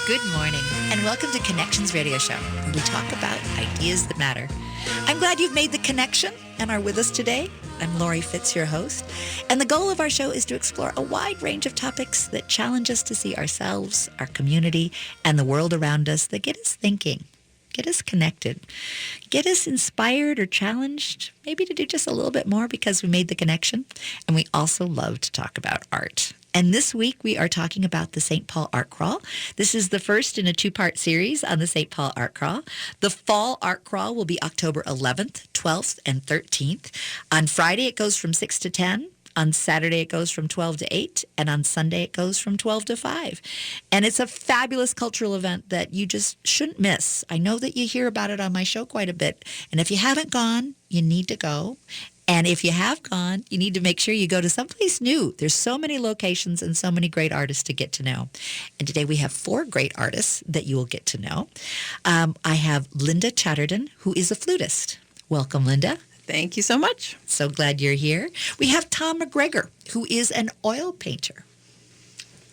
Good morning, and welcome to Connections Radio Show, where we talk about ideas that matter. I'm glad you've made the connection and are with us today. I'm Lori Fitz, your host, and the goal of our show is to explore a wide range of topics that challenge us to see ourselves, our community, and the world around us that get us thinking, get us connected, get us inspired or challenged, maybe to do just a little bit more because we made the connection. And we also love to talk about art. And this week we are talking about the St. Paul Art Crawl. This is the first in a two-part series on the St. Paul Art Crawl. The Fall Art Crawl will be October 11th, 12th, and 13th. On Friday it goes from 6 to 10. On Saturday, it goes from 12 to 8, and on Sunday, it goes from 12 to 5. And it's a fabulous cultural event that you just shouldn't miss. I know that you hear about it on my show quite a bit, and if you haven't gone, you need to go. And if you have gone, you need to make sure you go to someplace new. There's so many locations and so many great artists to get to know. And today we have 4 great artists that you will get to know. I have Linda Chatterton, who is a flutist. Welcome, Linda. Thank you so much. So glad you're here. We have Tom McGregor, who is an oil painter.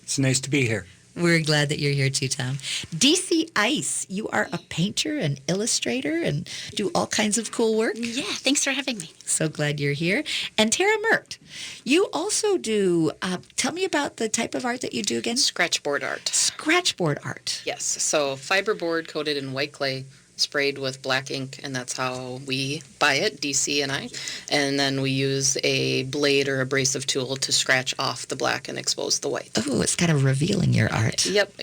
It's nice to be here. We're glad that you're here too, Tom. DC Ice, you are a painter and illustrator and do all kinds of cool work. Yeah, thanks for having me. So glad you're here. And Tara Mert, you also do, tell me about the type of art that you do again. Scratchboard art. Scratchboard art. Yes, so fiberboard coated in white clay, sprayed with black ink, and that's how we buy it, DC and I. And then we use a blade or abrasive tool to scratch off the black and expose the white. Oh, it's kind of revealing your art. Yep,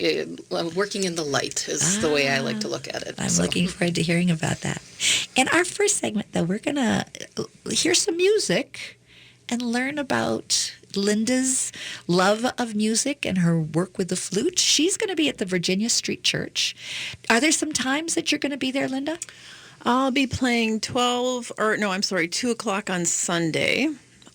working in the light is the way I like to look at it. I'm looking forward to hearing about that. In our first segment, though, we're going to hear some music and learn about Linda's love of music and her work with the flute. She's going to be at the Virginia Street Church. Are there some times that you're going to be there, Linda? I'll be playing 2 o'clock on Sunday.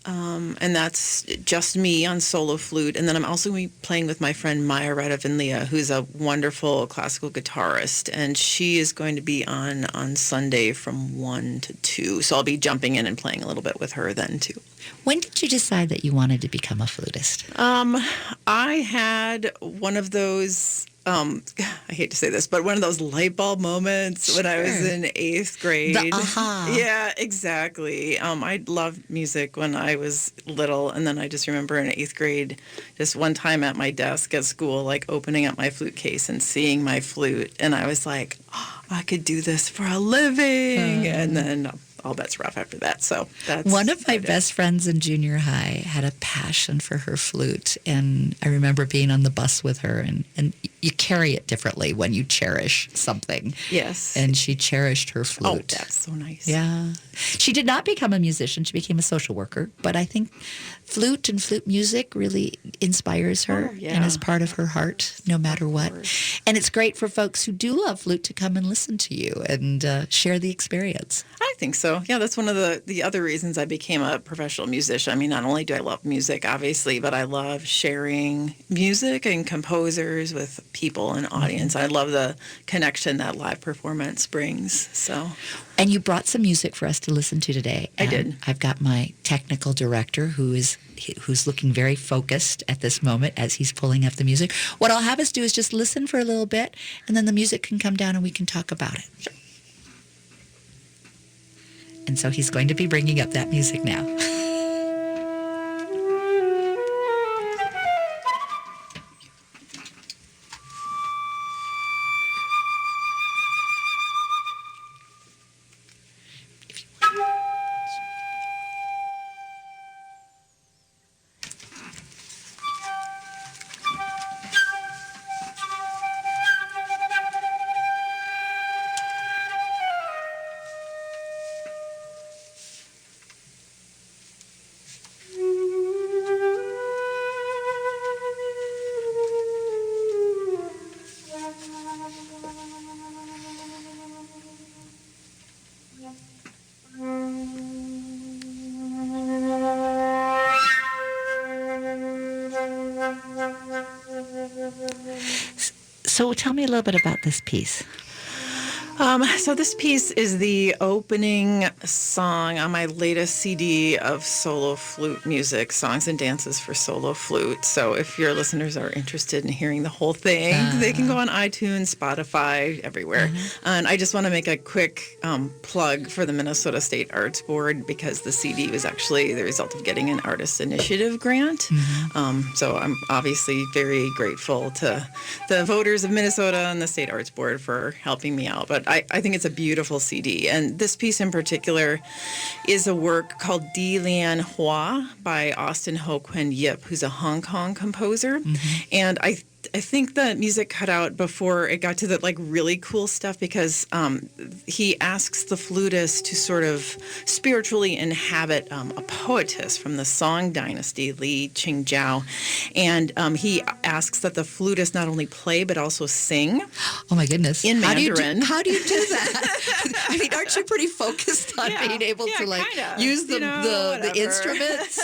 And that's just me on solo flute. And then I'm also going to be playing with my friend Maya Radavinlia, who's a wonderful classical guitarist. And she is going to be on Sunday from 1 to 2. So I'll be jumping in and playing a little bit with her then, too. When did you decide that you wanted to become a flutist? I had one of those... I hate to say this, but one of those light bulb moments when I was in 8th grade. The aha. Yeah, exactly. I loved music when I was little, and then I just remember in 8th grade, just one time at my desk at school, like opening up my flute case and seeing my flute, and I was like, oh, I could do this for a living, and then all bets were off after that. So that's one of my best friends in junior high had a passion for her flute, and I remember being on the bus with her, and you carry it differently when you cherish something. Yes. And she cherished her flute. Oh, that's so nice. Yeah. She did not become a musician. She became a social worker, but I think flute and flute music really inspires her and is part of her heart no matter what. And it's great for folks who do love flute to come and listen to you and share the experience. I think so. Yeah, that's one of the other reasons I became a professional musician. I mean, not only do I love music, obviously, but I love sharing music and composers with people and audience. I love the connection that live performance brings. So, and you brought some music for us to listen to today. I did. I've got my technical director who's looking very focused at this moment as he's pulling up the music. What I'll have us do is just listen for a little bit, and then the music can come down and we can talk about it. Sure. And so he's going to be bringing up that music now. So tell me a little bit about this piece. So this piece is the opening song on my latest CD of solo flute music, Songs and Dances for Solo Flute. So if your listeners are interested in hearing the whole thing, they can go on iTunes, Spotify, everywhere. And I just want to make a quick plug for the Minnesota State Arts Board, because the CD was actually the result of getting an Artist Initiative grant. So I'm obviously very grateful to the voters of Minnesota and the State Arts Board for helping me out. But I think it's a beautiful CD. And this piece in particular is a work called Di Lian Hua by Austin Ho Quyen Yip, who's a Hong Kong composer. And I think the music cut out before it got to the really cool stuff, because he asks the flutist to sort of spiritually inhabit a poetess from the Song dynasty, Li Qingjiao, and he asks that the flutist not only play but also sing. Oh my goodness! In Mandarin. How do you do that? I mean, aren't you pretty focused on being able to kinda, use the instruments?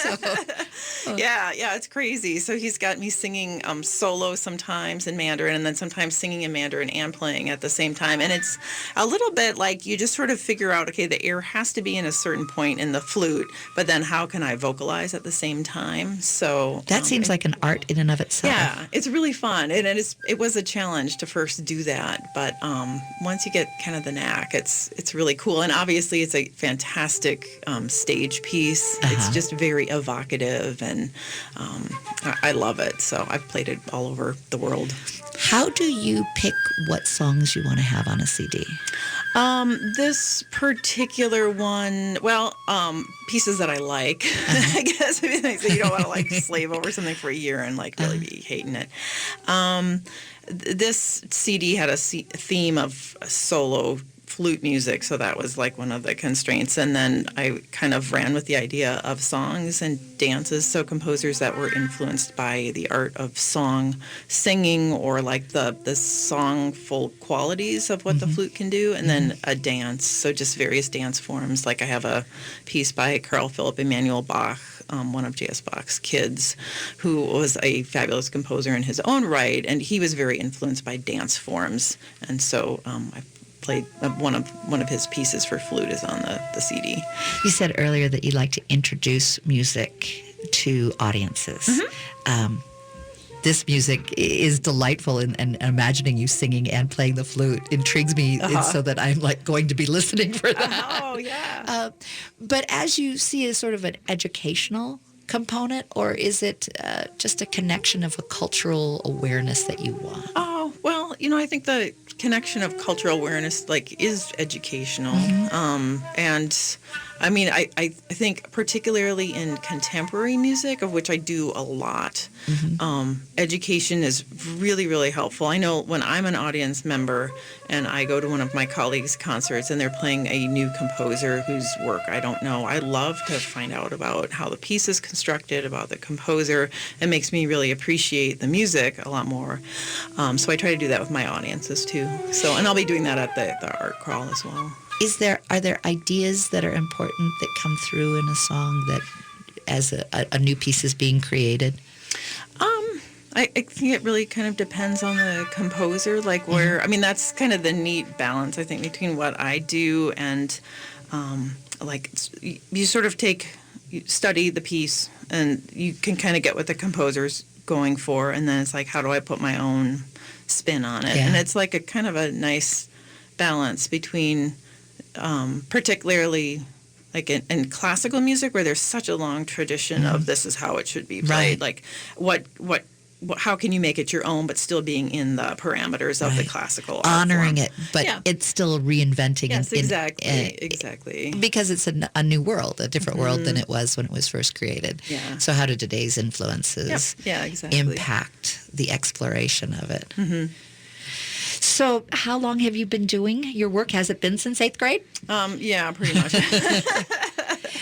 So. Yeah, it's crazy. So he's got me singing solo sometimes in Mandarin, and then sometimes singing in Mandarin and playing at the same time. And it's a little bit like you just sort of figure out, okay, the air has to be in a certain point in the flute, but then how can I vocalize at the same time? So That seems like an art in and of itself. yeah, it's really fun, and it was a challenge to first do that, but once you get kind of the knack, it's really cool. And obviously it's a fantastic stage piece. It's just very evocative, and I love it. So I've played it all over the world. How do you pick what songs you want to have on a CD? This particular one, pieces that I like, I guess. So you don't want to slave over something for a year and really be hating it. This CD had a theme of solo flute music, so that was one of the constraints. And then I kind of ran with the idea of songs and dances, so composers that were influenced by the art of song singing, or the songful qualities of what the flute can do, and then a dance, so just various dance forms. I have a piece by Carl Philipp Emanuel Bach, one of J.S. Bach's kids, who was a fabulous composer in his own right, and he was very influenced by dance forms. And so I played one of his pieces for flute is on the CD. You said earlier that you like to introduce music to audiences. This music is delightful, and imagining you singing and playing the flute intrigues me, so that I'm going to be listening for that. Oh, yeah. But as you see as sort of an educational component, or is it just a connection of a cultural awareness that you want? Oh, well, I think the connection of cultural awareness is educational. And I mean, I think particularly in contemporary music, of which I do a lot, education is really, really helpful. I know when I'm an audience member and I go to one of my colleagues' concerts and they're playing a new composer whose work I don't know, I love to find out about how the piece is constructed, about the composer. It makes me really appreciate the music a lot more. So I try to do that with my audiences too. So, and I'll be doing that at the art crawl as well. Are there ideas that are important that come through in a song that as a new piece is being created? I think it really kind of depends on the composer, where, I mean, that's kind of the neat balance, I think, between what I do and, you sort of you study the piece and you can kind of get what the composer's going for, and then it's how do I put my own spin on it? Yeah. And it's a kind of a nice balance between, particularly in classical music, where there's such a long tradition of this is how it should be played. Right. How can you make it your own, but still being in the parameters of the classical art honoring form? it, but it's still reinventing. Yes, exactly. Because it's a new world, a different world than it was when it was first created. Yeah. So how do today's influences exactly. impact the exploration of it? So how long have you been doing your work? Has it been since 8th grade? Yeah, pretty much.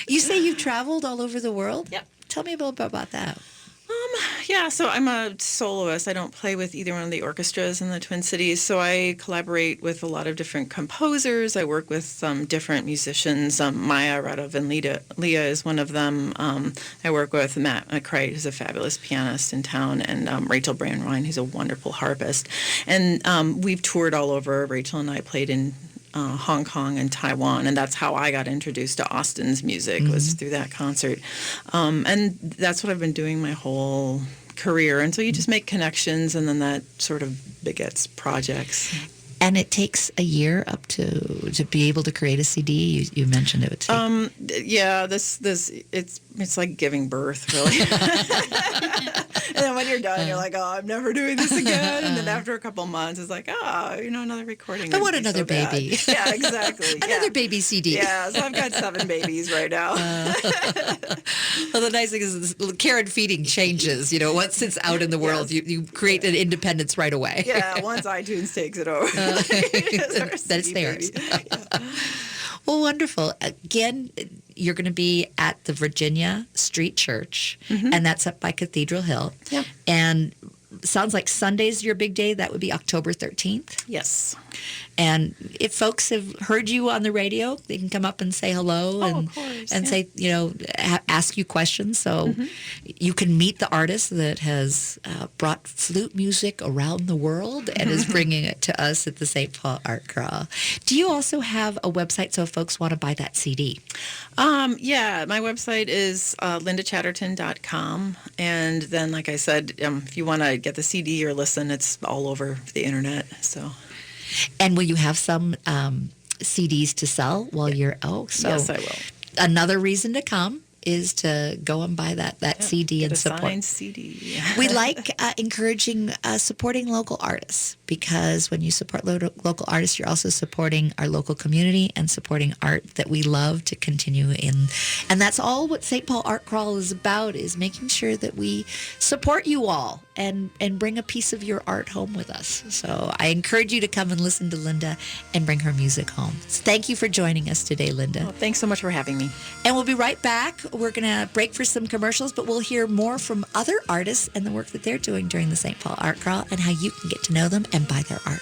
You say you've traveled all over the world? Yep. Tell me a little bit about that. Yeah, so I'm a soloist. I don't play with either one of the orchestras in the Twin Cities, so I collaborate with a lot of different composers. I work with some different musicians. Maya Radov and Leah is one of them. I work with Matt McCrite, who's a fabulous pianist in town, and Rachel Brandwein, who's a wonderful harpist. And we've toured all over. Rachel and I played in Hong Kong and Taiwan, and that's how I got introduced to Austin's music, was through that concert. And that's what I've been doing my whole career. And so you just make connections, and then that sort of begets projects. And it takes a year up to be able to create a CD. You mentioned it. Yeah, this it's like giving birth, really. And then when you're done, you're like, oh, I'm never doing this again. And then after a couple months, it's like, oh, another recording. I want another baby. Yeah, exactly. Another baby CD. Yeah, so I've got 7 babies right now. Well, the nice thing is this little care and feeding changes. Once it's out in the world, you create an independence right away. Yeah, once iTunes takes it over. Then it's theirs. Well, wonderful. Again, you're going to be at the Virginia Street Church, and that's up by Cathedral Hill. Yep. And sounds like Sunday's your big day. That would be October 13th. Yes. And if folks have heard you on the radio, they can come up and say hello of course, say, ask you questions. So you can meet the artist that has brought flute music around the world and is bringing it to us at the St. Paul Art Crawl. Do you also have a website so if folks want to buy that CD? Yeah, my website is lindachatterton.com. And then, like I said, if you want to get the CD or listen, it's all over the internet. So. And will you have some CDs to sell while you're... Yes, I will. Another reason to come is to go and buy that CD and support. Signed CD. We like encouraging supporting local artists, because when you support local artists, you're also supporting our local community and supporting art that we love to continue in. And that's all what St. Paul Art Crawl is about, is making sure that we support you all and bring a piece of your art home with us. So I encourage you to come and listen to Linda and bring her music home. So thank you for joining us today, Linda. Well, thanks so much for having me. And we'll be right back. We're going to break for some commercials, but we'll hear more from other artists and the work that they're doing during the St. Paul Art Crawl and how you can get to know them and buy their art.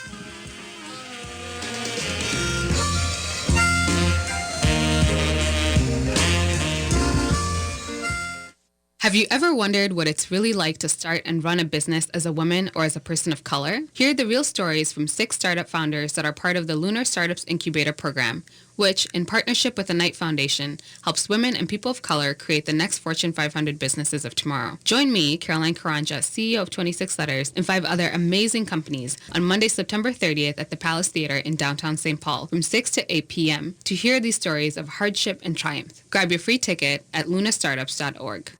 Have you ever wondered what it's really like to start and run a business as a woman or as a person of color? Hear the real stories from 6 startup founders that are part of the Lunar Startups Incubator Program, which, in partnership with the Knight Foundation, helps women and people of color create the next Fortune 500 businesses of tomorrow. Join me, Caroline Karanja, CEO of 26 Letters, and 5 other amazing companies on Monday, September 30th at the Palace Theater in downtown St. Paul from 6 to 8 p.m. to hear these stories of hardship and triumph. Grab your free ticket at lunastartups.org.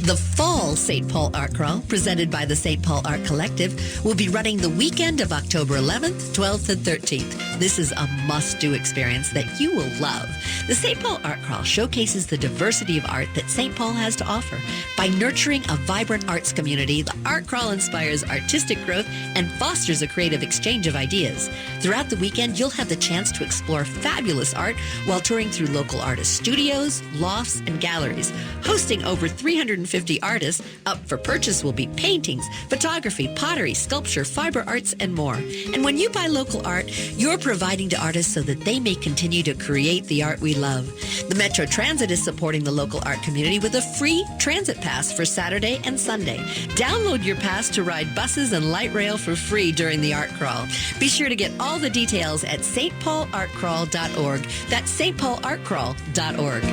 The fall St. Paul Art Crawl, presented by the St. Paul Art Collective, will be running the weekend of October 11th, 12th, and 13th. This is a must-do experience that you will love. The St. Paul Art Crawl showcases the diversity of art that St. Paul has to offer. By nurturing a vibrant arts community, the Art Crawl inspires artistic growth and fosters a creative exchange of ideas. Throughout the weekend, you'll have the chance to explore fabulous art while touring through local artist studios, lofts, and galleries. Hosting over 350 artists, up for purchase will be paintings, photography, pottery, sculpture, fiber arts, and more. And when you buy local art, you're providing to artists so that they may continue to create the art we love. The Metro Transit is supporting the local art community with a free transit pass for Saturday and Sunday. Download your pass to ride buses and light rail for free during the Art Crawl. Be sure to get all the details at stpaulartcrawl.org. That's stpaulartcrawl.org.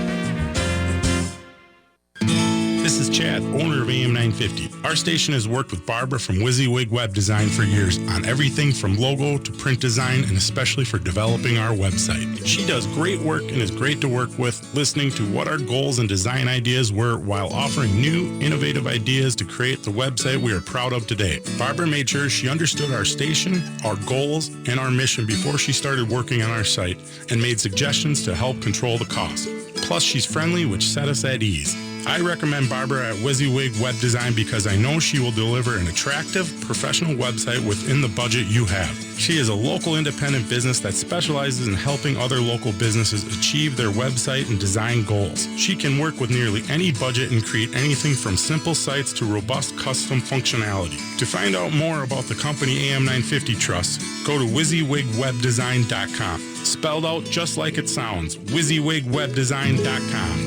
This is Chad, owner of AM 950. Our station has worked with Barbara from WYSIWYG Web Design for years on everything from logo to print design, and especially for developing our website. She does great work and is great to work with, listening to what our goals and design ideas were while offering new, innovative ideas to create the website we are proud of today. Barbara made sure she understood our station, our goals, and our mission before she started working on our site, and made suggestions to help control the cost. Plus, she's friendly, which set us at ease. I recommend Barbara at WYSIWYG Web Design because I know she will deliver an attractive, professional website within the budget you have. She is a local independent business that specializes in helping other local businesses achieve their website and design goals. She can work with nearly any budget and create anything from simple sites to robust custom functionality. To find out more about the company AM950 trusts, go to WYSIWYGWebDesign.com. Spelled out just like it sounds, WYSIWYGWebDesign.com.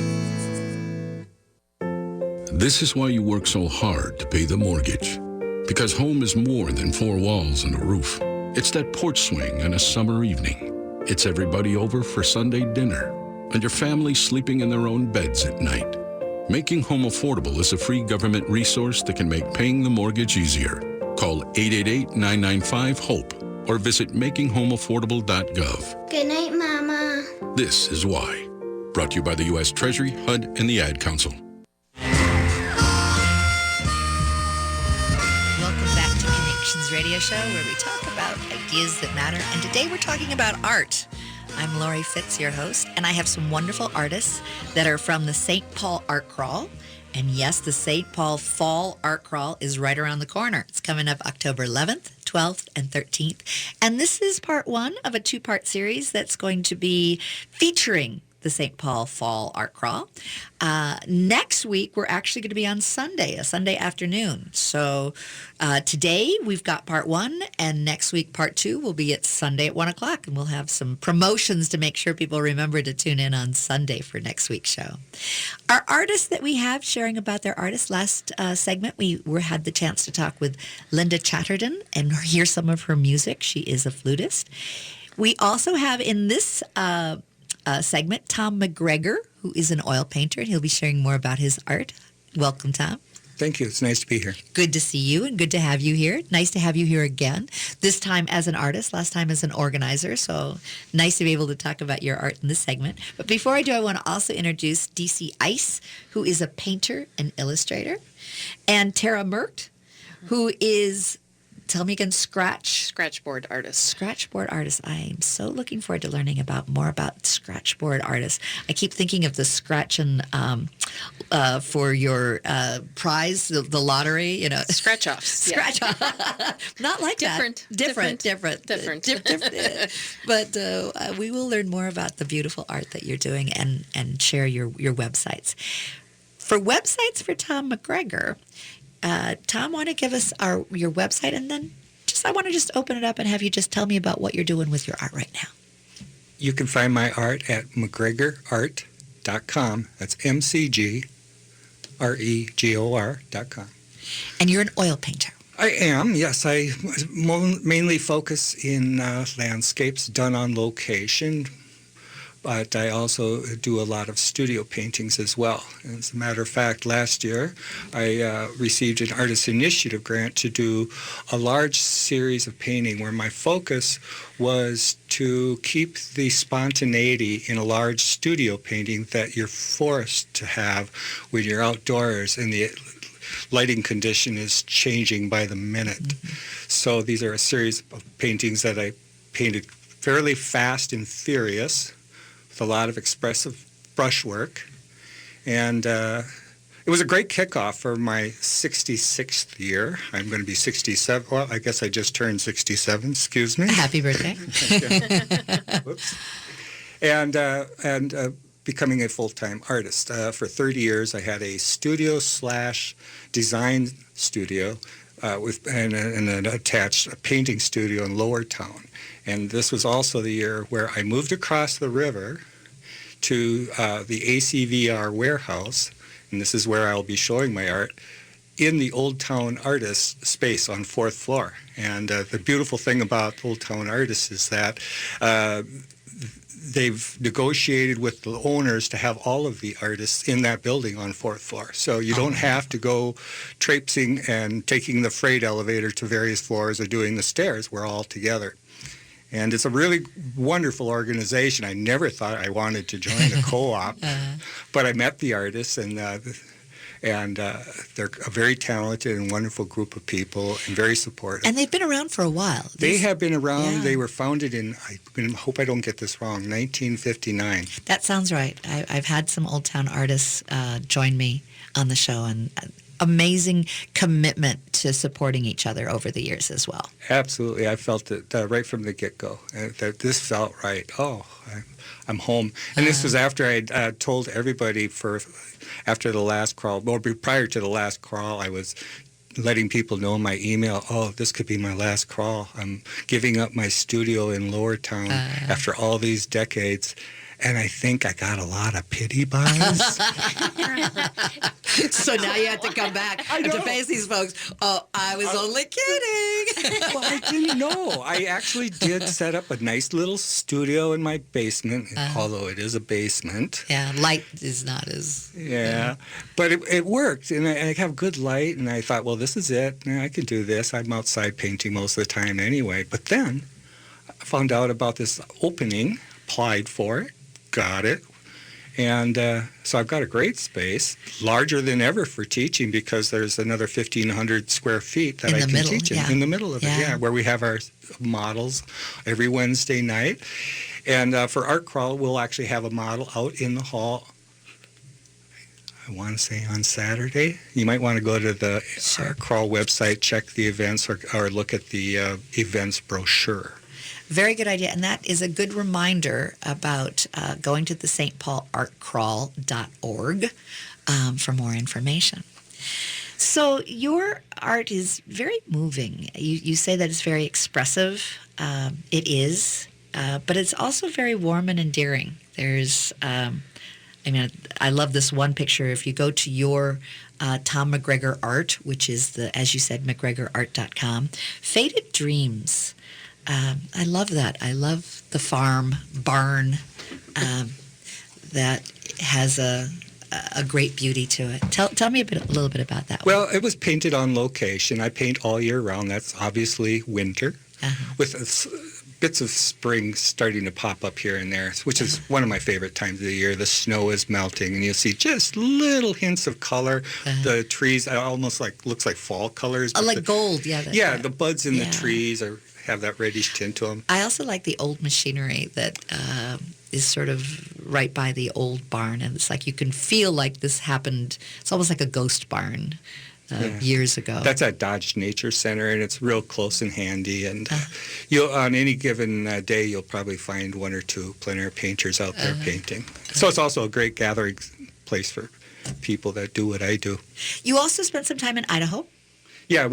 This is why you work so hard to pay the mortgage. Because home is more than 4 walls and a roof. It's that porch swing on a summer evening. It's everybody over for Sunday dinner, and your family sleeping in their own beds at night. Making Home Affordable is a free government resource that can make paying the mortgage easier. Call 888-995-HOPE or visit makinghomeaffordable.gov. Good night, Mama. This is why. Brought to you by the U.S. Treasury, HUD, and the Ad Council. Welcome back to Connections Radio Show, where we talk about ideas that matter. And today we're talking about art. I'm Lori Fitz, your host, and I have some wonderful artists that are from the St. Paul Art Crawl. And yes, the St. Paul Fall Art Crawl is right around the corner. It's coming up October 11th, 12th, and 13th. And this is part one of a two-part series that's going to be featuring the St. Paul Fall Art Crawl. Next week, we're actually going to be on Sunday, a Sunday afternoon. So today, we've got part one, and next week, part two will be at Sunday at 1 o'clock, and we'll have some promotions to make sure people remember to tune in on Sunday for next week's show. Our artists that we have sharing about their artists, last segment, we had the chance to talk with Linda Chatterton and hear some of her music. She is a flutist. We also have in this segment, Tom McGregor, who is an oil painter, and he'll be sharing more about his art. Welcome, Tom. Thank you. It's nice to be here. Good to see you and good to have you here. Nice to have you here again, this time as an artist, last time as an organizer. So nice to be able to talk about your art in this segment. But before I do, I want to also introduce DC Ice, who is a painter and illustrator, and Tara Merkt, who is, tell me again, Scratchboard artist. Scratchboard artist. I am so looking forward to learning more about scratchboard artists. I keep thinking of the scratching for your prize, the lottery, you know. Scratch offs. Scratch off. Not like Different. that. Different. But we will learn more about the beautiful art that you're doing and share your websites. For websites for Tom McGregor, Tom, want to give us your website, and then I want to just open it up and have you just tell me about what you're doing with your art right now. You can find my art at McGregorArt.com. That's McGregor.com. And you're an oil painter. I am, yes. I mainly focus in landscapes done on location, but I also do a lot of studio paintings as well. As a matter of fact, last year I received an Artist Initiative grant to do a large series of painting where my focus was to keep the spontaneity in a large studio painting that you're forced to have when you're outdoors and the lighting condition is changing by the minute. Mm-hmm. So these are a series of paintings that I painted fairly fast and furious, with a lot of expressive brushwork. And it was a great kickoff for my 66th year. I'm going to be 67. Well, I guess I just turned 67. Excuse me. Happy birthday. Whoops. And becoming a full-time artist. For 30 years, I had a studio/design studio with an attached painting studio in Lower Town. And this was also the year where I moved across the river to the ACVR warehouse, and this is where I'll be showing my art, in the Old Town Artists space on 4th floor. And the beautiful thing about Old Town Artists is that they've negotiated with the owners to have all of the artists in that building on 4th floor. So you don't have to go traipsing and taking the freight elevator to various floors or doing the stairs. We're all together. And it's a really wonderful organization. I never thought I wanted to join a co-op, but I met the artists, and they're a very talented and wonderful group of people and very supportive. And they've been around for a while. They have been around. Yeah. They were founded in, I hope I don't get this wrong, 1959. That sounds right. I've had some Old Town artists join me on the show, and amazing commitment to supporting each other over the years as well. Absolutely. I felt it right from the get-go, that this felt right. Oh, I'm home. And this was after I told everybody after the last crawl, or prior to the last crawl, I was letting people know in my email, oh, this could be my last crawl. I'm giving up my studio in Lower Town after all these decades. And I think I got a lot of pity buys. So now you have to come back and to face these folks. Oh, I was only kidding. Well, I didn't know. I actually did set up a nice little studio in my basement, although it is a basement. Yeah, light is not as... Yeah, but it worked, and I have good light, and I thought, well, this is it. I can do this. I'm outside painting most of the time anyway. But then I found out about this opening, applied for it, got it. And so I've got a great space, larger than ever for teaching because there's another 1,500 square feet that I can teach in the middle of it, where we have our models every Wednesday night. And for Art Crawl, we'll actually have a model out in the hall, I want to say on Saturday. You might want to go to the Art Crawl website, check the events, or look at the events brochure. Very good idea. And that is a good reminder about going to the stpaulArtCrawl.org for more information. So your art is very moving. You say that it's very expressive. It is, but it's also very warm and endearing. There's, I love this one picture. If you go to your Tom McGregor art, which is as you said, McGregorArt.com, Faded Dreams. I love that. I love the farm barn that has a great beauty to it. Tell me a little bit about that. Well, it was painted on location. I paint all year round. That's obviously winter, with bits of spring starting to pop up here and there, which is one of my favorite times of the year. The snow is melting, and you'll see just little hints of color. The trees almost looks like fall colors. Like gold, the buds in the trees have that reddish tint to them. I also like the old machinery that is sort of right by the old barn, and it's like you can feel like this happened. It's almost like a ghost barn years ago. That's at Dodge Nature Center, and it's real close and handy. And you'll on any given day, you'll probably find one or two plein air painters out there painting. So it's also a great gathering place for people that do what I do. You also spent some time in Idaho? Yeah,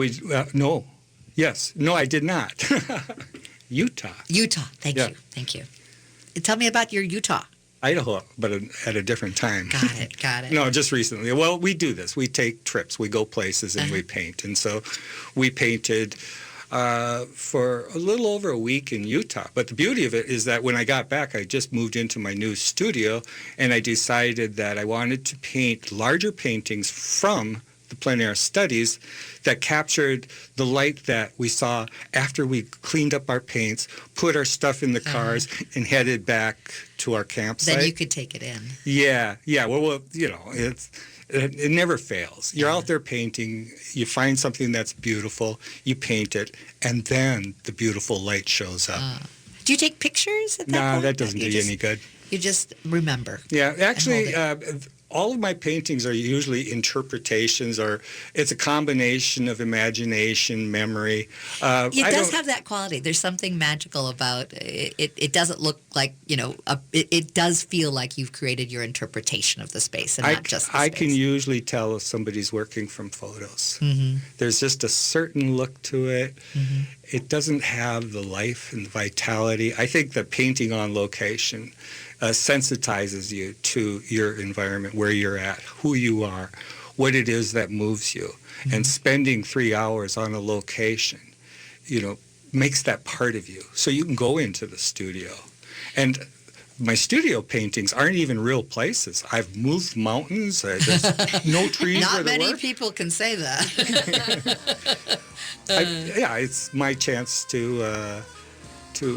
no. Yes. No, I did not. Utah. Thank you. Tell me about your Utah. Idaho, but at a different time. Got it. No, just recently. Well, we do this. We take trips. We go places and we paint. And so we painted for a little over a week in Utah. But the beauty of it is that when I got back, I just moved into my new studio, and I decided that I wanted to paint larger paintings from the plein air studies that captured the light that we saw after we cleaned up our paints, put our stuff in the cars, and headed back to our campsite. Then you could take it in. Yeah. Well, it never fails. You're out there painting, you find something that's beautiful, you paint it, and then the beautiful light shows up. Do you take pictures at that point? No, that doesn't do you any good. You just remember. Yeah, actually, all of my paintings are usually interpretations, or it's a combination of imagination, memory. It does have that quality. There's something magical about it. It doesn't look like, it does feel like you've created your interpretation of the space and not just the space. I can usually tell if somebody's working from photos. Mm-hmm. There's just a certain look to it. Mm-hmm. It doesn't have the life and the vitality. I think that painting on location sensitizes you to your environment, where you're at, who you are, what it is that moves you. Mm-hmm. And spending 3 hours on a location, makes that part of you. So you can go into the studio. And my studio paintings aren't even real places. I've moved mountains. There's no trees where there were. Not many people can say that. It's my chance to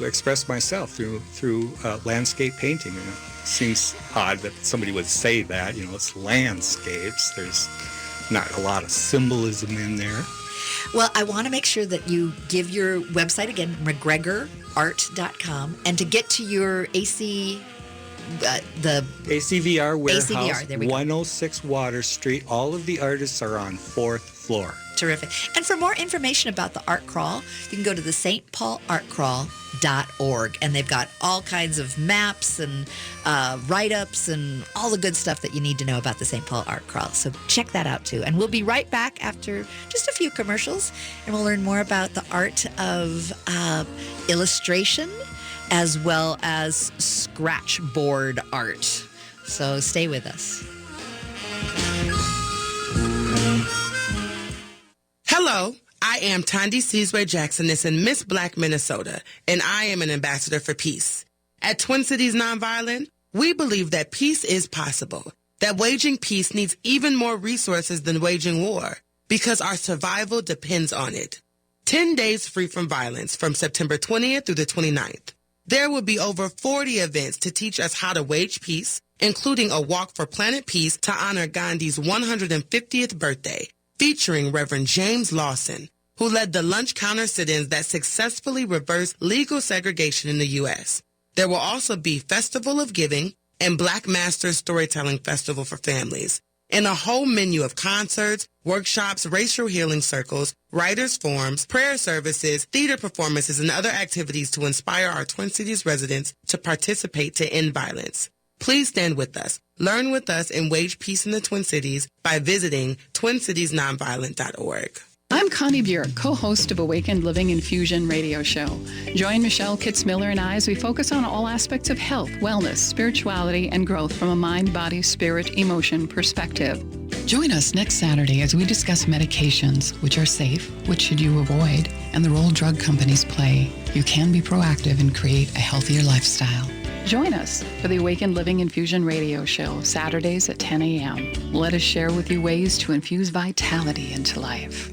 express myself through landscape painting. It seems odd that somebody would say that. It's landscapes. There's not a lot of symbolism in there. Well, I want to make sure that you give your website again, McGregorArt.com, and to get to your the ACVR Warehouse, ACVR, there we go. 106 Water Street. All of the artists are on 4th floor. Terrific. And for more information about the Art Crawl, you can go to the stpaulArtCrawl.org, and they've got all kinds of maps and write-ups and all the good stuff that you need to know about the St. Paul Art Crawl. So check that out, too. And we'll be right back after just a few commercials, and we'll learn more about the art of illustration as well as scratch board art. So stay with us. Hello, I am Tondi Seasway Jackson. This in Miss Black, Minnesota, and I am an ambassador for peace. At Twin Cities Nonviolent, we believe that peace is possible, that waging peace needs even more resources than waging war, because our survival depends on it. 10 days free from violence from September 20th through the 29th. There will be over 40 events to teach us how to wage peace, including a walk for planet peace to honor Gandhi's 150th birthday, featuring Reverend James Lawson, who led the lunch counter sit-ins that successfully reversed legal segregation in the U.S. There will also be Festival of Giving and Black Masters Storytelling Festival for families, and a whole menu of concerts, workshops, racial healing circles, writers' forums, prayer services, theater performances, and other activities to inspire our Twin Cities residents to participate to end violence. Please stand with us. Learn with us and wage peace in the Twin Cities by visiting twincitiesnonviolent.org. I'm Connie Bjork, co-host of Awakened Living Infusion radio show. Join Michelle Kitzmiller and I as we focus on all aspects of health, wellness, spirituality, and growth from a mind, body, spirit, emotion perspective. Join us next Saturday as we discuss medications, which are safe, which should you avoid, and the role drug companies play. You can be proactive and create a healthier lifestyle. Join us for the Awakened Living Infusion radio show, Saturdays at 10 a.m. Let us share with you ways to infuse vitality into life.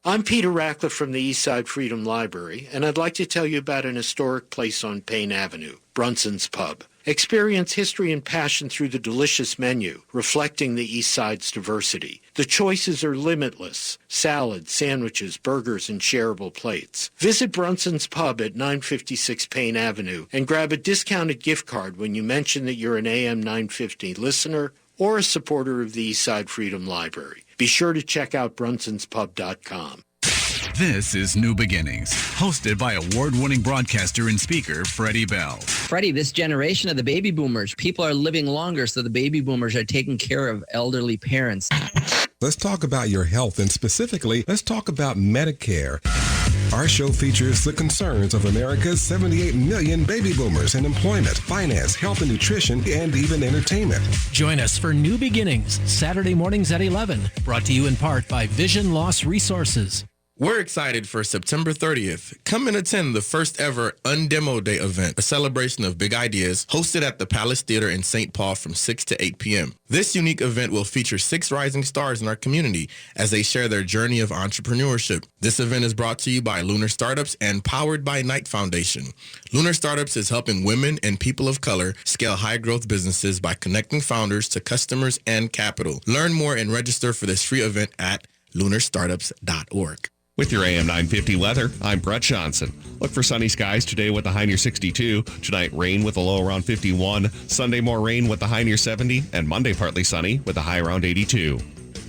I'm Peter Ratcliffe from the Eastside Freedom Library, and I'd like to tell you about an historic place on Payne Avenue, Brunson's Pub. Experience history and passion through the delicious menu, reflecting the Eastside's diversity. The choices are limitless: salads, sandwiches, burgers, and shareable plates. Visit Brunson's Pub at 956 Payne Avenue and grab a discounted gift card when you mention that you're an AM 950 listener or a supporter of the Eastside Freedom Library. Be sure to check out brunsonspub.com. This is New Beginnings, hosted by award-winning broadcaster and speaker Freddie Bell. Freddie, this generation of the baby boomers, people are living longer, so the baby boomers are taking care of elderly parents. Let's talk about your health, and specifically, let's talk about Medicare. Our show features the concerns of America's 78 million baby boomers in employment, finance, health and nutrition, and even entertainment. Join us for New Beginnings, Saturday mornings at 11, brought to you in part by Vision Loss Resources. We're excited for September 30th. Come and attend the first ever Undemo Day event, a celebration of big ideas, hosted at the Palace Theater in St. Paul from 6 to 8 p.m. This unique event will feature 6 rising stars in our community as they share their journey of entrepreneurship. This event is brought to you by Lunar Startups and powered by Knight Foundation. Lunar Startups is helping women and people of color scale high-growth businesses by connecting founders to customers and capital. Learn more and register for this free event at lunarstartups.org. With your AM 950 weather, I'm Brett Johnson. Look for sunny skies today with a high near 62. Tonight, rain with a low around 51. Sunday, more rain with a high near 70. And Monday, partly sunny with a high around 82.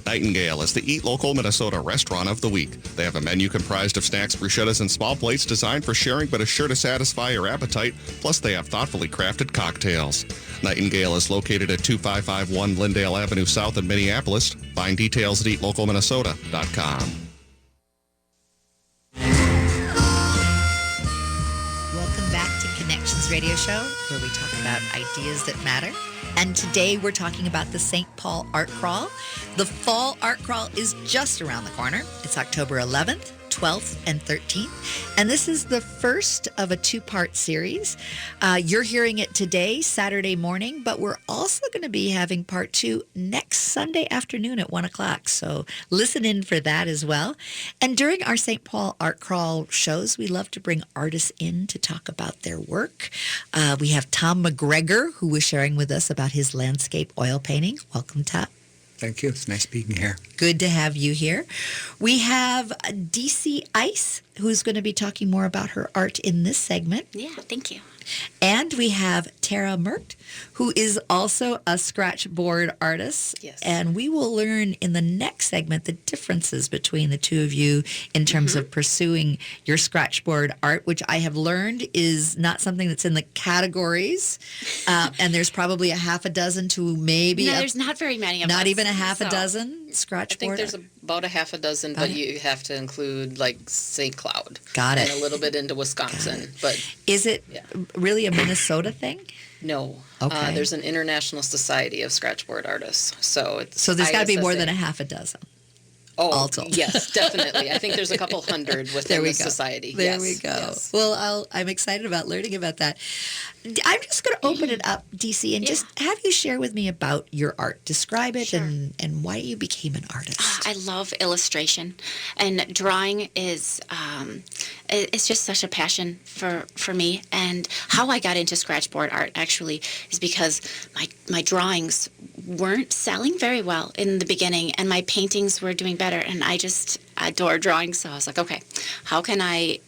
Nightingale is the Eat Local Minnesota Restaurant of the Week. They have a menu comprised of snacks, bruschettas, and small plates designed for sharing, but is sure to satisfy your appetite. Plus, they have thoughtfully crafted cocktails. Nightingale is located at 2551 Lindale Avenue South in Minneapolis. Find details at eatlocalminnesota.com. Welcome back to Connections Radio Show, where we talk about ideas that matter. And today we're talking about the St. Paul Art Crawl. The Fall Art Crawl is just around the corner. It's October 11th, 12th, and 13th. And this is the first of a 2-part series. You're hearing it today, Saturday morning, but we're also going to be having part 2 next Sunday afternoon at 1 o'clock. So listen in for that as well. And during our St. Paul Art Crawl shows, we love to bring artists in to talk about their work. We have Tom McGregor, who was sharing with us about his landscape oil painting. Welcome, Tom. Thank you. It's nice being here. Good to have you here. We have DC Ice, who's going to be talking more about her art in this segment. Yeah, thank you. And we have Tara Mert, who is also a scratch board artist. Yes. And we will learn in the next segment the differences between the two of you in terms of pursuing your scratch board art, which I have learned is not something that's in the categories. And there's probably a half a dozen to maybe... No, there's not very many of us. Not even a half a dozen? scratch I think board? there's about a half a dozen, About but it? you have to include like St. Cloud. Got it. And a little bit into Wisconsin. But Is it really a Minnesota thing? no. Okay. There's an International Society of Scratchboard Artists. So it's So there's got to be more ISSA. than a half a dozen. Oh, all told. yes, definitely. I think there's a couple hundred within There we the go. society. There Yes, we go. yes. Well, I'm excited about learning about that. I'm just going to open it up, DC, and just have you share with me about your art. Describe it and why you became an artist. I love illustration, and drawing is it's just such a passion for me. And how I got into scratchboard art actually is because my drawings weren't selling very well in the beginning, and my paintings were doing better. And I just adore drawing, so I was like, okay, how can I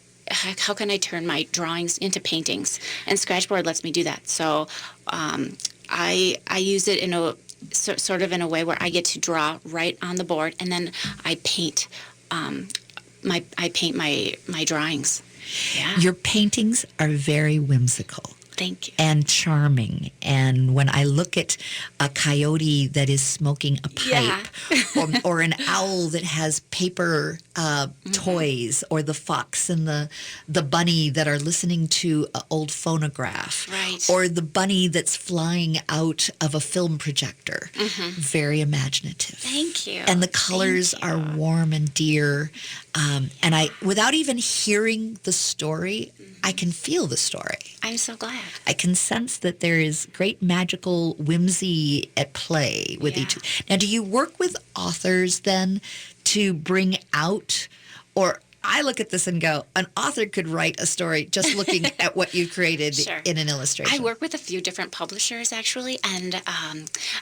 turn my drawings into paintings? And scratchboard lets me do that. So I use it in a sort of in a way where I get to draw right on the board, and then I paint my drawings. Yeah. Your paintings are very whimsical. Thank you. And charming. And when I look at a coyote that is smoking a pipe, or an owl that has paper toys, or the fox and the bunny that are listening to an old phonograph, right. or the bunny that's flying out of a film projector, very imaginative. Thank you. And the colors are warm and dear. And I, without even hearing the story, I can feel the story. I'm so glad. I can sense that there is great magical whimsy at play with each. Now, do you work with authors then to bring out, or I look at this and go, an author could write a story just looking at what you created in an illustration. I work with a few different publishers actually, and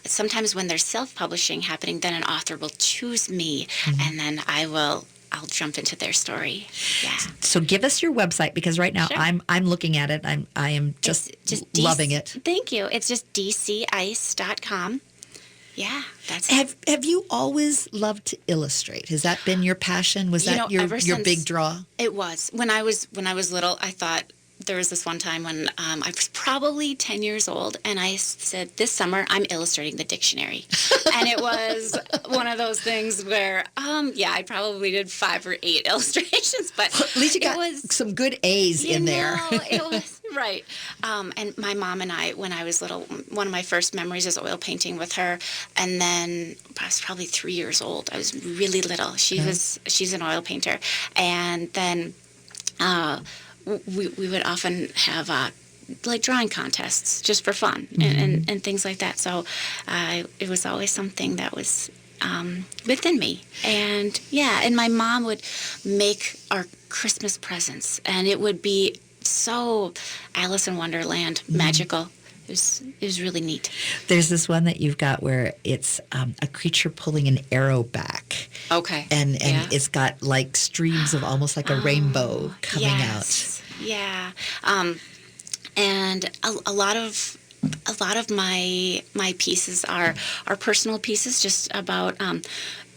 sometimes when there's self-publishing happening, then an author will choose me, and then I'll jump into their story. Yeah. So give us your website, because right now I'm looking at it. I am just loving it. Thank you. It's just dcice.com. Yeah, that's Have you always loved to illustrate? Has that been your passion? Was that your big draw? It was. When I was little, I thought, there was this one time when I was probably 10 years old, and I said, this summer I'm illustrating the dictionary. And it was one of those things where, I probably did 5 or 8 illustrations, but at least you got some good A's in there. It was right. And my mom and I, when I was little, one of my first memories is oil painting with her. And then I was probably 3 years old. I was really little. She's an oil painter. And then we would often have like drawing contests just for fun and things like that. So it was always something that was within me. And and my mom would make our Christmas presents, and it would be so Alice in Wonderland magical. It was really neat. There's this one that you've got where it's a creature pulling an arrow back. Okay. And it's got like streams of almost like a rainbow coming out. Yeah. And a lot of my pieces are personal pieces, just about and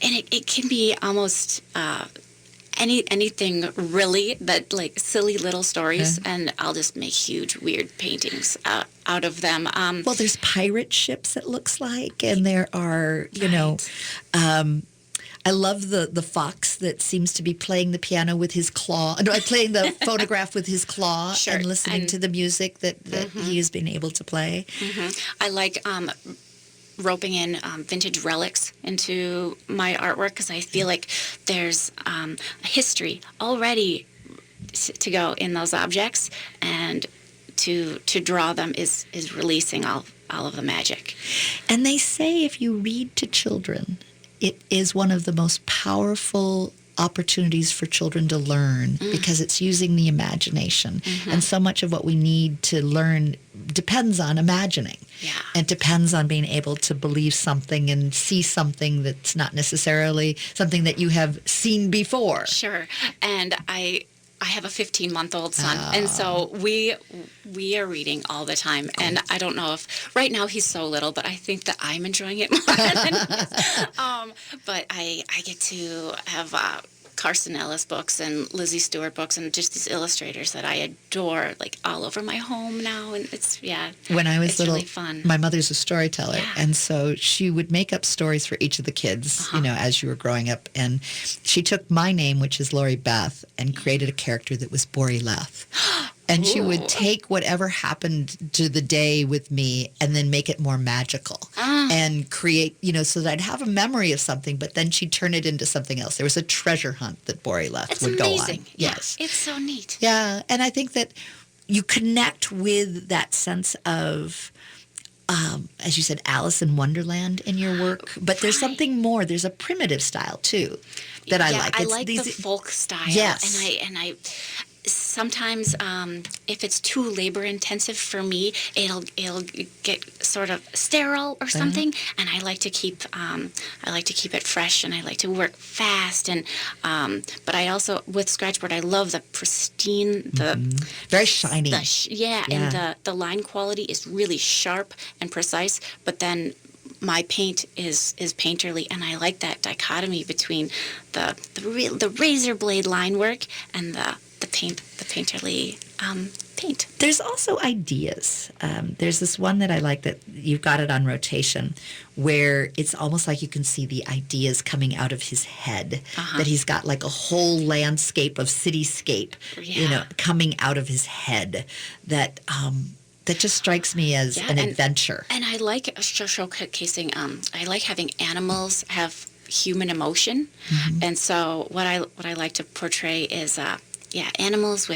it can be almost anything really, that like silly little stories, and I'll just make huge weird paintings out of them. Well, there's pirate ships, it looks like, and there are, I love the fox that seems to be playing the piano with his claw. No, playing the phonograph with his claw and listening to the music that he has been able to play. I like roping in vintage relics into my artwork, because I feel like there's a history already to go in those objects, and to draw them is releasing all of the magic. And they say if you read to children, it is one of the most powerful opportunities for children to learn, because it's using the imagination. And so much of what we need to learn depends on imagining. And depends on being able to believe something and see something that's not necessarily something that you have seen before. Sure. And I have a 15-month-old son, and so we are reading all the time. And I don't know if right now he's so little, but I think that I'm enjoying it more than he is. But I get to have Carson Ellis books and Lizzie Stewart books and just these illustrators that I adore, like all over my home now. And it's, When I was it's little, really fun. my mother's a storyteller, and so she would make up stories for each of the kids, as you were growing up. And she took my name, which is Lori Beth, and created a character that was Bori Leth. And she would take whatever happened to the day with me and then make it more magical and create, so that I'd have a memory of something, but then she'd turn it into something else. There was a treasure hunt that Bori Leth would go on. It's amazing. Yes. Yeah, it's so neat. Yeah. And I think that you connect with that sense of, as you said, Alice in Wonderland in your work, but there's something more. There's a primitive style too that I like. I like the folk style. Yes. And I sometimes if it's too labor intensive for me, it'll get sort of sterile or something. And I like to keep it fresh, and I like to work fast. And but I also, with scratchboard, I love the pristine, the very shiny. And the line quality is really sharp and precise. But then my paint is painterly, and I like that dichotomy between the razor blade line work and the painterly paint. There's also ideas. There's this one that I like that you've got it on rotation, where it's almost like you can see the ideas coming out of his head. That he's got like a whole landscape of cityscape, coming out of his head. That just strikes me as an adventure. And I like showcasing. I like having animals have human emotion, and so what I like to portray is animals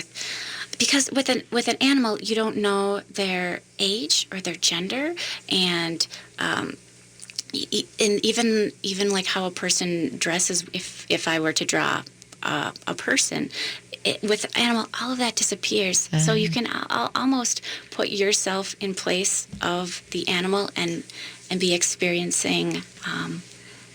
because with an animal you don't know their age or their gender, and even like how a person dresses. If I were to draw a person, with an animal, all of that disappears. So you can almost put yourself in place of the animal and be experiencing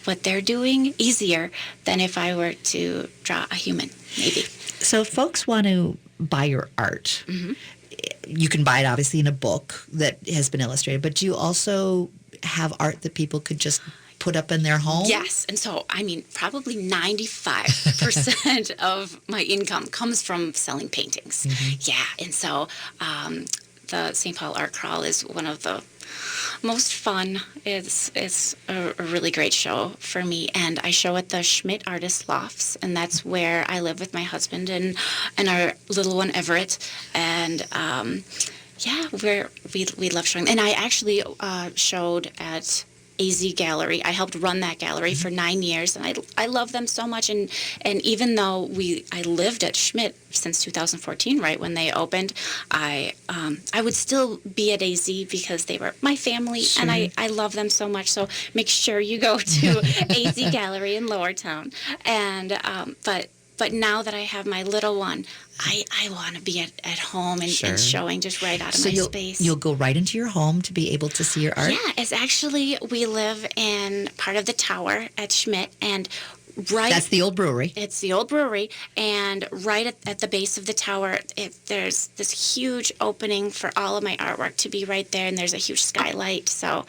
what they're doing easier than if I were to draw a human, maybe. So if folks want to buy your art, you can buy it obviously in a book that has been illustrated, but do you also have art that people could just put up in their home? Yes. And so, probably 95% of my income comes from selling paintings. Yeah. And so the St. Paul Art Crawl is one of the most fun. It's a really great show for me, and I show at the Schmidt Artist Lofts, and that's where I live with my husband and our little one Everett, and we love showing. And I actually showed at AZ Gallery. I helped run that gallery for 9 years, and I love them so much. And even though I lived at Schmidt since 2014, right when they opened, I would still be at AZ because they were my family, and I love them so much. So make sure you go to AZ Gallery in Lowertown. And but now that I have my little one, I want to be at home and showing just right out of my space. You'll go right into your home to be able to see your art? Yeah, it's actually, we live in part of the tower at Schmidt, and that's the old brewery. It's the old brewery, and right at the base of the tower, there's this huge opening for all of my artwork to be right there, and there's a huge skylight, so...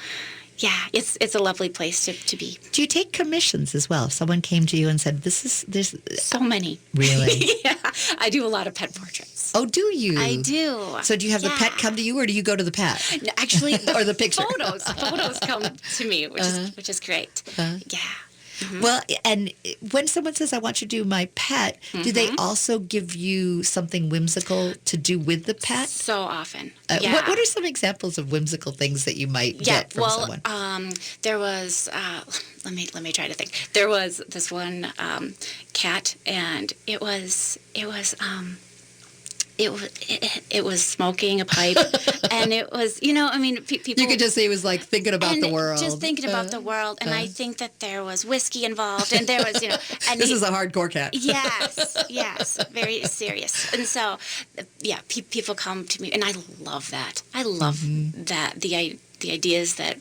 Yeah, it's a lovely place to be. Do you take commissions as well? If someone came to you and said, there's so many. Really? Yeah, I do a lot of pet portraits. Oh, do you? I do. So do you have the pet come to you, or do you go to the pet? No, actually, or the picture? Photos come to me, which is great. Yeah. Well, and when someone says, I want you to do my pet, do they also give you something whimsical to do with the pet? So often. What are some examples of whimsical things that you might get from someone? There was, let me try to think. There was this one cat, and it was smoking a pipe, and it was, people... You could just say it was like thinking about the world. Just thinking about the world, and I think that there was whiskey involved, and there was, and this is a hardcore cat. Yes, very serious. And so, people come to me, and I love that. I love that, the ideas that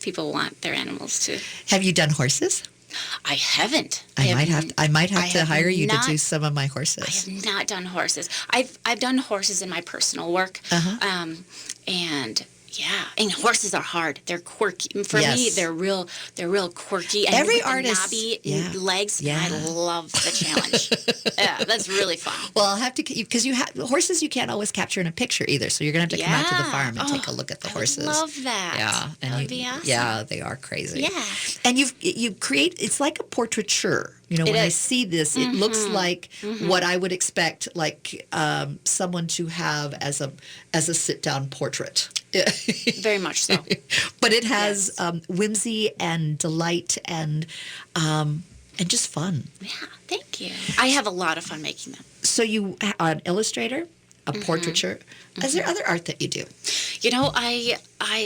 people want their animals to... Have you done horses? I haven't. I might have to hire you to do some of my horses. I have not done horses. I've done horses in my personal work, and Yeah, and horses are hard. They're quirky. For me, they're real quirky. And Every with the artist- knobby legs. Yeah. I love the challenge. Yeah, that's really fun. Well, I'll have to, because horses you can't always capture in a picture either. So you're going to have to come out to the farm and take a look at the horses. I love that. Yeah, and That would be awesome. Yeah, they are crazy. Yeah. And you create, it's like a portraiture. You know, It when I is. see this, it looks like what I would expect, like someone to have as a sit-down portrait. Very much so. But it has whimsy and delight and just fun. Yeah, thank you. I have a lot of fun making them. So you are an illustrator, a portraiture. Is there other art that you do? You know, I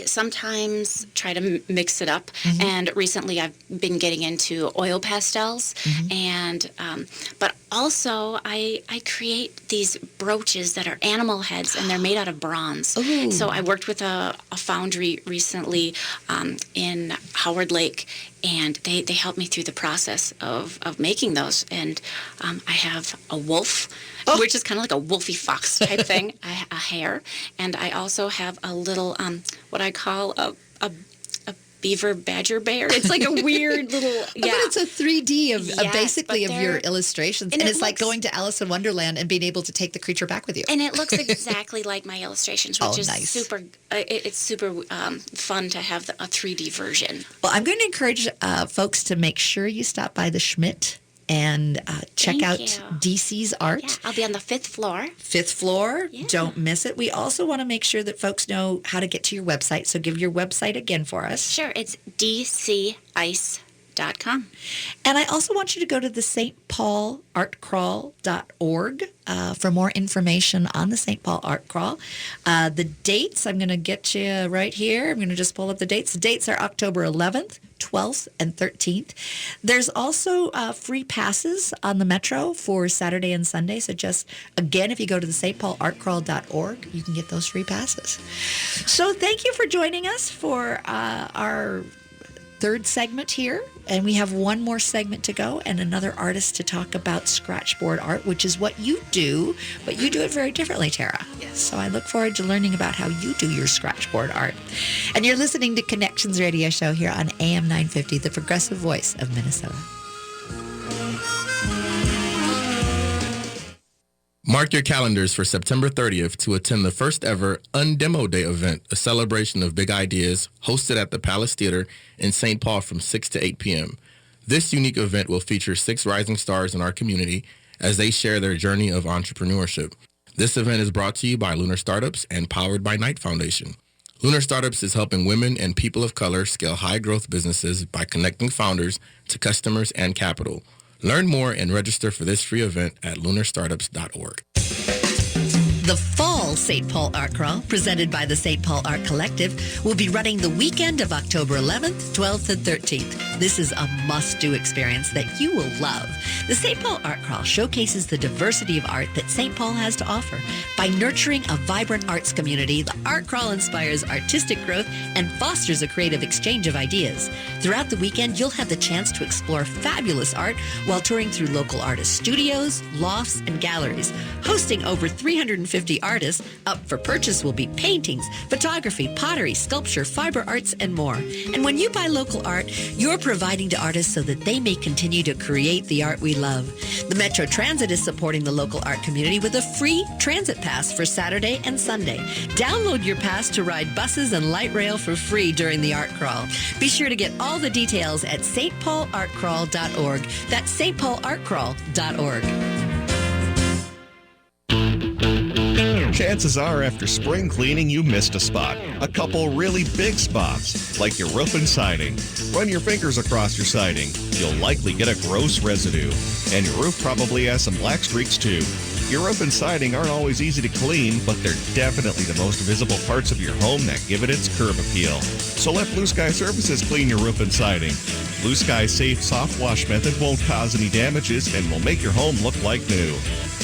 sometimes try to mix it up, and recently I've been getting into oil pastels, and but also I create these brooches that are animal heads, and they're made out of bronze. Ooh. So I worked with a foundry recently in Howard Lake, and they helped me through the process of making those, and I have a wolf, which is kind of like a wolfy fox type thing, a hare, and I also have a little what I call a beaver badger bear. It's like a weird little But it's a 3D of Yes, basically but of your they're- illustrations, and and it it's like looks- going to Alice in Wonderland and being able to take the creature back with you. And it looks exactly like my illustrations, which is nice. super. It's super fun to have a 3D version. Well, I'm going to encourage folks to make sure you stop by the Schmidt and check Thank out you. DC's art. Yeah, I'll be on the 5th floor. 5th floor. Don't miss it. We also want to make sure that folks know how to get to your website. So give your website again for us. Sure, it's dcice.com. And I also want you to go to the St. Paul artcrawl.org for more information on the St. Paul Art Crawl. The dates, I'm going to get you right here. I'm going to just pull up the dates. The dates are October 11th, 12th, and 13th. There's also free passes on the Metro for Saturday and Sunday. So just, again, if you go to the stpaulartcrawl.org, you can get those free passes. So thank you for joining us for our third segment here, and we have one more segment to go and another artist to talk about scratchboard art, which is what you do, but you do it very differently, Tara. Yes. So I look forward to learning about how you do your scratchboard art. And you're listening to Connections Radio Show here on AM 950, the progressive voice of Minnesota. Mark your calendars for September 30th to attend the first ever Undemo Day event, a celebration of big ideas hosted at the Palace Theater in St. Paul from 6 to 8 p.m. This unique event will feature 6 rising stars in our community as they share their journey of entrepreneurship. This event is brought to you by Lunar Startups and powered by Knight Foundation. Lunar Startups is helping women and people of color scale high-growth businesses by connecting founders to customers and capital. Learn more and register for this free event at lunarstartups.org. The Fall St. Paul Art Crawl, presented by the St. Paul Art Collective, will be running the weekend of October 11th, 12th, and 13th. This is a must-do experience that you will love. The St. Paul Art Crawl showcases the diversity of art that St. Paul has to offer. By nurturing a vibrant arts community, the Art Crawl inspires artistic growth and fosters a creative exchange of ideas. Throughout the weekend, you'll have the chance to explore fabulous art while touring through local artist studios, lofts, and galleries. Hosting over 350 artists, up for purchase will be paintings, photography, pottery, sculpture, fiber arts, and more. And when you buy local art, you're providing to artists so that they may continue to create the art we love. The Metro Transit is supporting the local art community with a free transit pass for Saturday and Sunday. Download your pass to ride buses and light rail for free during the art crawl. Be sure to get all the details at stpaulartcrawl.org. That's stpaulartcrawl.org. Chances are after spring cleaning you missed a spot. A couple really big spots, like your roof and siding. Run your fingers across your siding. You'll likely get a gross residue. And your roof probably has some black streaks too. Your roof and siding aren't always easy to clean, but they're definitely the most visible parts of your home that give it its curb appeal. So let Blue Sky Services clean your roof and siding. Blue Sky's safe soft wash method won't cause any damages and will make your home look like new.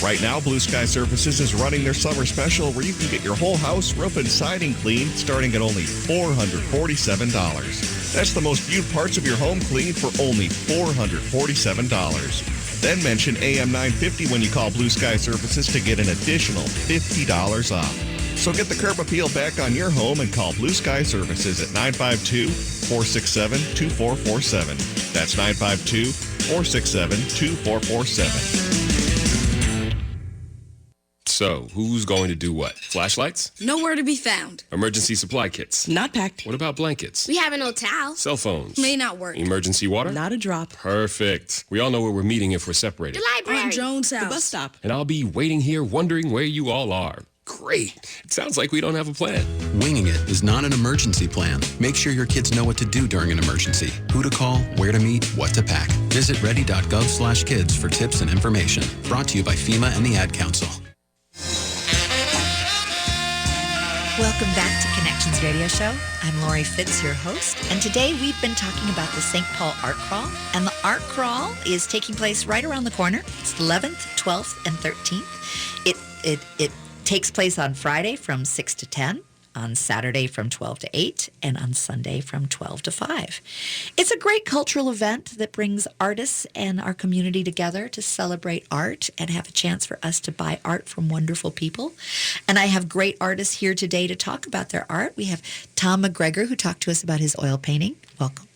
Right now, Blue Sky Services is running their summer special where you can get your whole house, roof, and siding cleaned starting at only $447. That's the most viewed parts of your home cleaned for only $447. Then mention AM 950 when you call Blue Sky Services to get an additional $50 off. So get the curb appeal back on your home and call Blue Sky Services at 952-467-2447. That's 952-467-2447. So, who's going to do what? Flashlights? Nowhere to be found. Emergency supply kits? Not packed. What about blankets? We have an old towel. Cell phones? May not work. Emergency water? Not a drop. Perfect. We all know where we're meeting if we're separated. The library. On Jones' house. The bus stop. And I'll be waiting here wondering where you all are. Great. It sounds like we don't have a plan. Winging it is not an emergency plan. Make sure your kids know what to do during an emergency, who to call, where to meet, what to pack. Visit ready.gov/kids for tips and information. Brought to you by FEMA and the Ad Council. Welcome back to Connections Radio Show. I'm Lori Fitz, your host, and today we've been talking about the St. Paul Art Crawl, and the Art Crawl is taking place right around the corner. It's 11th, 12th, and 13th. It takes place on Friday from 6 to 10, on Saturday from 12 to 8, and on Sunday from 12 to 5. It's a great cultural event that brings artists and our community together to celebrate art and have a chance for us to buy art from wonderful people. And I have great artists here today to talk about their art. We have Tom McGregor, who talked to us about his oil painting. Welcome.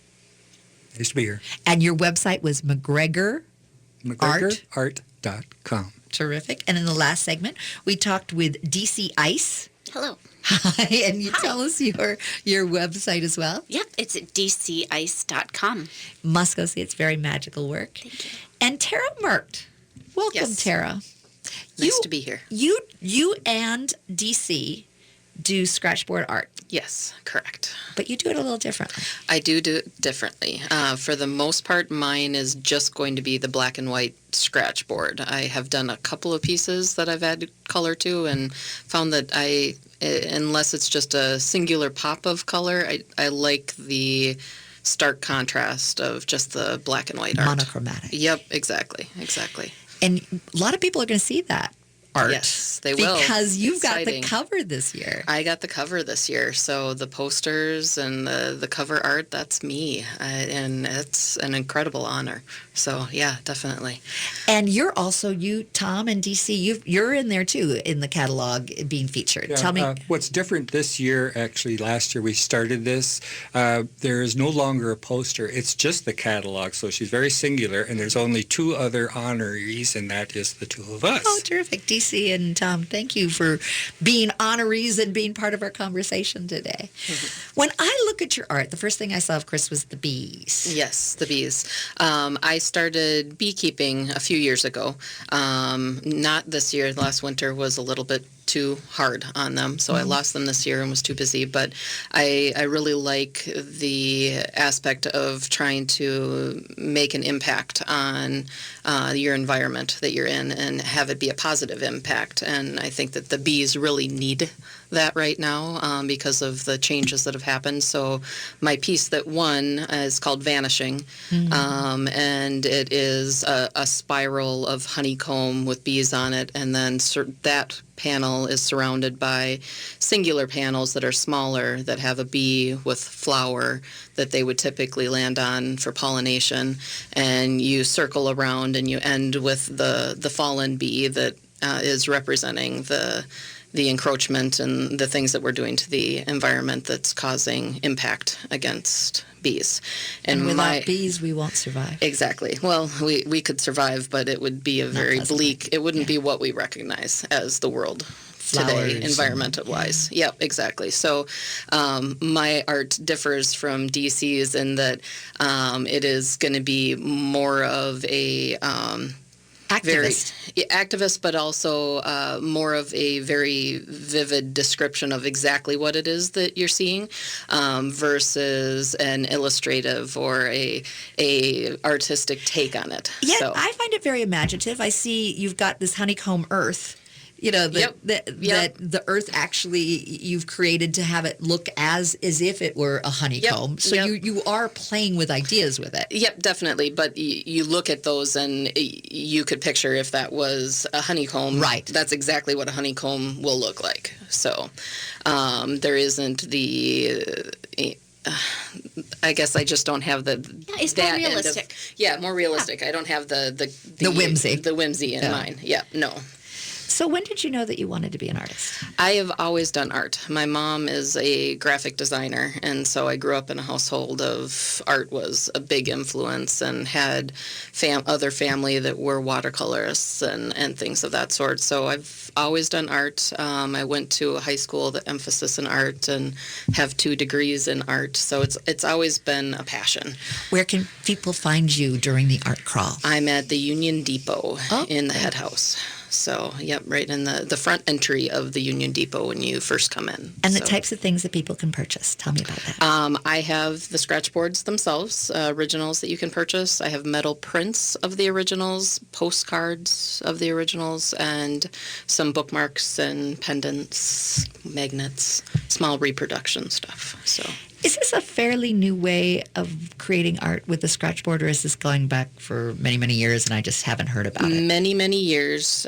Nice to be here. And your website was McGregorArt.com. Terrific. And in the last segment, we talked with DC Ice. Hello. Hi, and you tell us your website as well. Yep, it's at dcice.com. Must go see. It's very magical work. Thank you. And Tara Mert. Welcome, Yes. Tara. Nice to be here. You and DC do scratchboard art. Yes, correct. But you do it a little differently. I do it differently. For the most part, mine is just going to be the black and white scratch board. I have done a couple of pieces that I've added color to and found that unless it's just a singular pop of color, I like the stark contrast of just the black and white art. Monochromatic. Yep, exactly. And a lot of people are going to see that art. Yes, they will. Because you've got the Exciting. cover this year. I got the cover this year, so the posters and the cover art, that's me, and it's an incredible honor. So yeah, definitely. And you're also, Tom and DC, you're in there too in the catalog being featured. Yeah, Tell me. what's different this year, actually last year we started this, there is no longer a poster, it's just the catalog, so she's very singular, and there's only two other honorees, and that is the two of us. Oh, terrific. DC and Tom, thank you for being honorees and being part of our conversation today. When I look at your art, the first thing I saw of Chris was the bees. Yes, the bees. I started beekeeping a few years ago. Not this year. Last winter was a little bit too hard on them, so I lost them this year and was too busy. But I really like the aspect of trying to make an impact on your environment that you're in and have it be a positive impact. And I think that the bees really need that right now because of the changes that have happened. So my piece that won is called Vanishing, and it is a spiral of honeycomb with bees on it, and then that panel is surrounded by singular panels that are smaller that have a bee with flower that they would typically land on for pollination, and you circle around and you end with the fallen bee that is representing the encroachment and the things that we're doing to the environment that's causing impact against bees. And without bees, we won't survive. Exactly. Well, we could survive, but it would be a very bleak, it wouldn't be what we recognize as the world today, environmental-wise. Yep, exactly. So my art differs from DC's in that it is going to be more of a activist, but also more of a very vivid description of exactly what it is that you're seeing versus an illustrative or a artistic take on it. Yeah, So- I find it very imaginative. I see you've got this honeycomb earth. You know, that the earth actually you've created to have it look as if it were a honeycomb. So you are playing with ideas with it. Yep, definitely. But you look at those and you could picture if that was a honeycomb. Right. That's exactly what a honeycomb will look like. So there isn't the... I guess I just don't have it's more realistic. More realistic. I don't have the whimsy. The whimsy in mind. Yeah, no. So when did you know that you wanted to be an artist? I have always done art. My mom is a graphic designer, and so I grew up in a household of art was a big influence, and had other family that were watercolorists and things of that sort. So I've always done art. I went to a high school that emphasis in art and have 2 degrees in art. So it's always been a passion. Where can people find you during the art crawl? I'm at the Union Depot in the head house. So, yep, right in the front entry of the Union Depot when you first come in. And the types of things that people can purchase. Tell me about that. I have the scratch boards themselves, originals that you can purchase. I have metal prints of the originals, postcards of the originals, and some bookmarks and pendants, magnets, small reproduction stuff. So. Is this a fairly new way of creating art with the scratchboard, or is this going back for many, many years and I just haven't heard about it? Many, many years.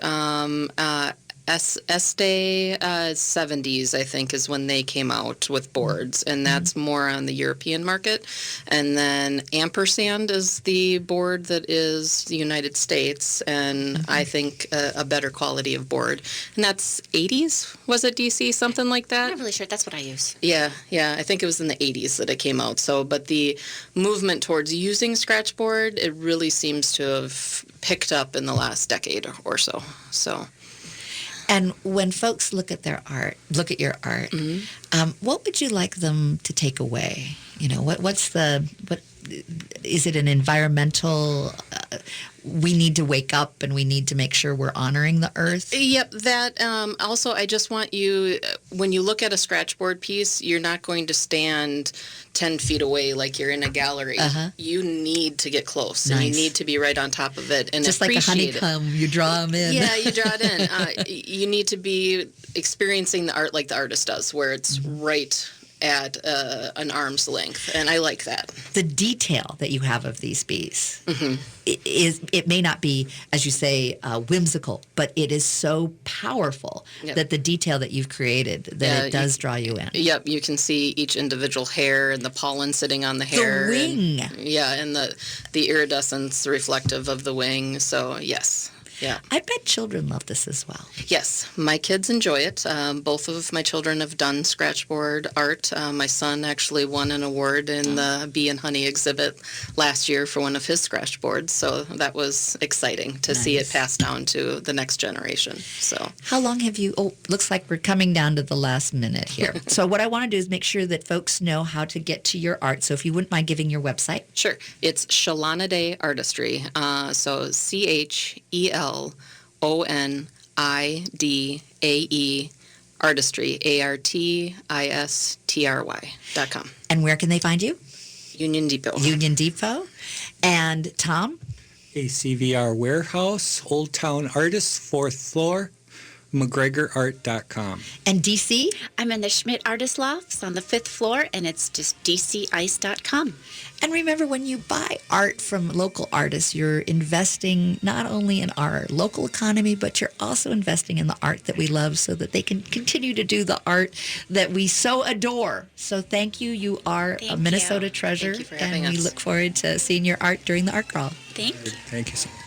Este 70s, I think, is when they came out with boards, and that's more on the European market. And then Ampersand is the board that is the United States, and I think a better quality of board. And that's 80s, was it, DC? Something like that? I'm not really sure. That's what I use. Yeah, I think it was in the 80s that it came out. So, but the movement towards using scratchboard, it really seems to have picked up in the last decade or so. And when folks look at your art, what would you like them to take away? You know, what is it an environmental? We need to wake up and we need to make sure we're honoring the earth. Yep, that. Also, I just want you, when you look at a scratchboard piece, you're not going to stand 10 feet away like you're in a gallery. You need to get close, and you need to be right on top of it and just like a honeycomb, you draw them in. Yeah, you draw it in. You need to be experiencing the art like the artist does, where it's right at an arm's length, and I like that. The detail that you have of these bees it may not be, as you say, whimsical, but it is so powerful that the detail that you've created, that it does draw you in. Yep, you can see each individual hair and the pollen sitting on the hair. The wing. And the iridescence reflective of the wing, so yes. Yeah. I bet children love this as well. Yes, my kids enjoy it. Both of my children have done scratchboard art. My son actually won an award in the Bee and Honey exhibit last year for one of his scratchboards, so that was exciting to see it pass down to the next generation. So, how long have you, looks like we're coming down to the last minute here. So what I want to do is make sure that folks know how to get to your art. So if you wouldn't mind giving your website. Sure. It's Shelonidae Artistry. So CHELONIDAE Artistry, ARTISTRY.com. And where can they find you? Union Depot. Union Depot. And Tom? ACVR Warehouse, Old Town Artists, 4th floor, McGregorArt.com. And DC? I'm in the Schmidt Artist Lofts on the 5th floor, and it's just DCice.com. And remember, when you buy art from local artists, you're investing not only in our local economy, but you're also investing in the art that we love so that they can continue to do the art that we so adore. So thank you. You are a Minnesota treasure. Thank you for having us. And we look forward to seeing your art during the art crawl. Thank you. Thank you so much.